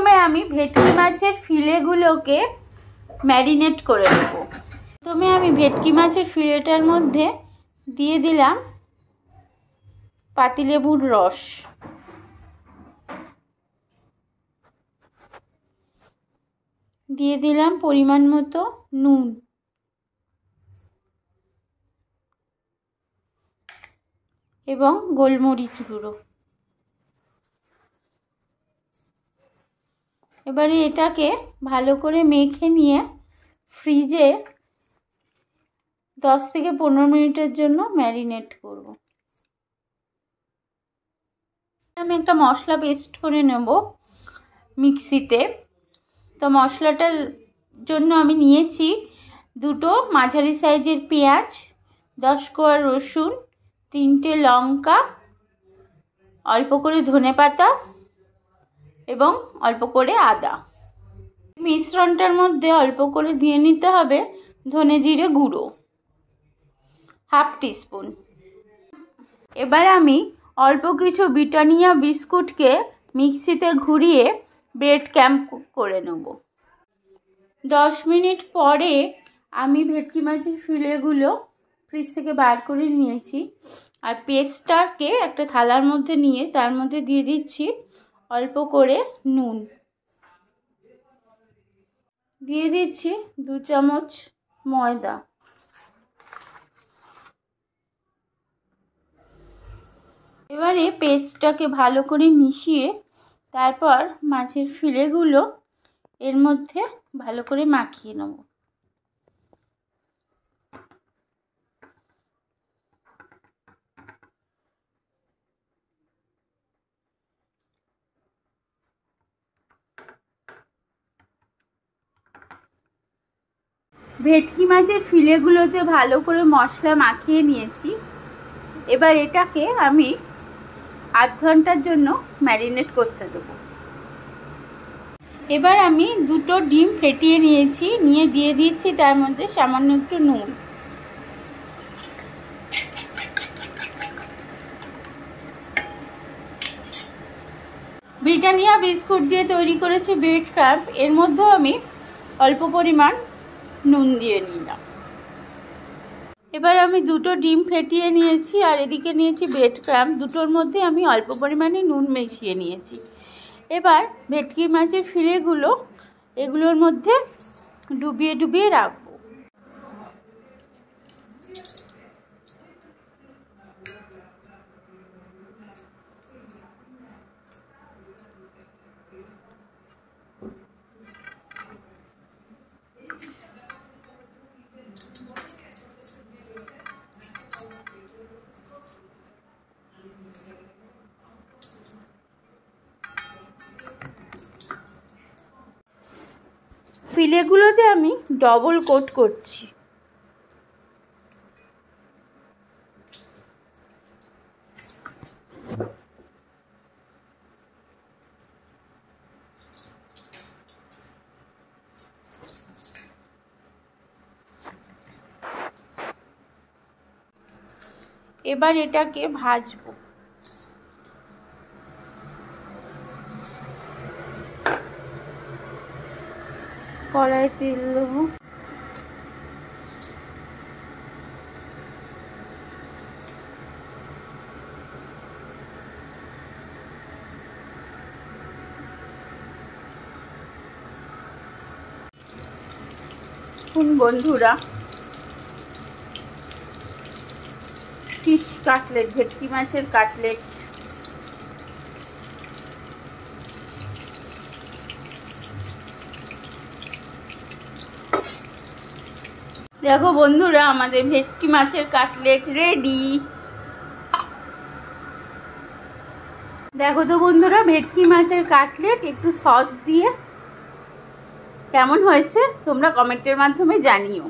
প্রথমে আমি ভেটকি মাছের ফিলেগুলোকে ম্যারিনেট করে নেব। প্রথমে আমি ভেটকি মাছের ফিলেটার মধ্যে দিয়ে দিলাম পাতিলেবুর রস, দিয়ে দিলাম পরিমাণ মতো নুন, এবং গোলমরিচ গুঁড়ো। এবারে এটাকে ভালো করে মেখে নিয়ে ফ্রিজে 10 থেকে 15 মিনিটের জন্য ম্যারিনেট করব। আমি একটা মশলা পেস্ট করে নেব মিক্সিতে। তো মশলাটার জন্য আমি নিয়েছি 2টো মাঝারি সাইজের পেঁয়াজ, 10 কোয়া রসুন, 3টে লঙ্কা, অল্প করে ধনেপাতা এবং অল্প করে আদা। মিশ্রণটার মধ্যে অল্প করে দিয়ে নিতে হবে ধনে জিরে গুঁড়ো, 1/2 টিস্পুন। এবার আমি অল্প কিছু ব্রিটানিয়া বিস্কুটকে মিক্সিতে ঘুরিয়ে ব্রেড ক্রাম্ব করে নেব। 10 মিনিট পরে আমি ভেটকি মাছের ফিলেগুলো ফ্রিজ থেকে বার করে নিয়েছি। আর পেস্টটাকে একটা থালার মধ্যে নিয়ে তার মধ্যে দিয়ে দিচ্ছি অল্প করে নুন, দিয়ে দিচ্ছি 2 চামচ ময়দা। এবারে পেস্টটাকে ভালো করে মিশিয়ে তারপর মাছের ফিলেগুলো এর মধ্যে ভালো করে মাখিয়ে নেব। ভেটকি মাছের ফিলেগুলোতে ভালো করে মশলা মাখিয়ে নিয়েছি। এবার এটাকে আমি 8 ঘন্টার জন্য ম্যারিনেট করতে দেবো। এবার আমি 2টো ডিম ফেটিয়ে নিয়েছি, নিয়ে দিয়ে দিচ্ছি তার মধ্যে সামান্য একটু নুন। ব্রিটানিয়া বিস্কুট দিয়ে তৈরি করেছি ব্রেড ক্রাম্ব, এর মধ্যেও আমি অল্প পরিমাণ নুন দিয়ে নিলাম। এবার আমি 2টো ডিম ফেটিয়ে নিয়েছি আর এদিকে নিয়েছি ব্রেড ক্রাম্ব, দুটোর মধ্যে আমি অল্প পরিমাণে নুন মিশিয়ে নিয়েছি। এবার ভেটকি মাছের ফিলেগুলো এগুলোর মধ্যে ডুবিয়ে ডুবিয়ে রাখবো। ফিলেগুলোতে আমি ডবল কোট করছি। এবার এটাকে ভাজবো। কড়াই তেল দেবো, বন্ধুরা ফিশ কাটলেট, ভেটকি মাছের কাটলেট দেখো বন্ধুরা, আমাদের ভেটকি মাছের কাটলেট রেডি। দেখো তো বন্ধুরা, ভেটকি মাছের কাটলেট একটু সস দিয়ে কেমন হয়েছে তোমরা কমেন্টের মাধ্যমে জানিও।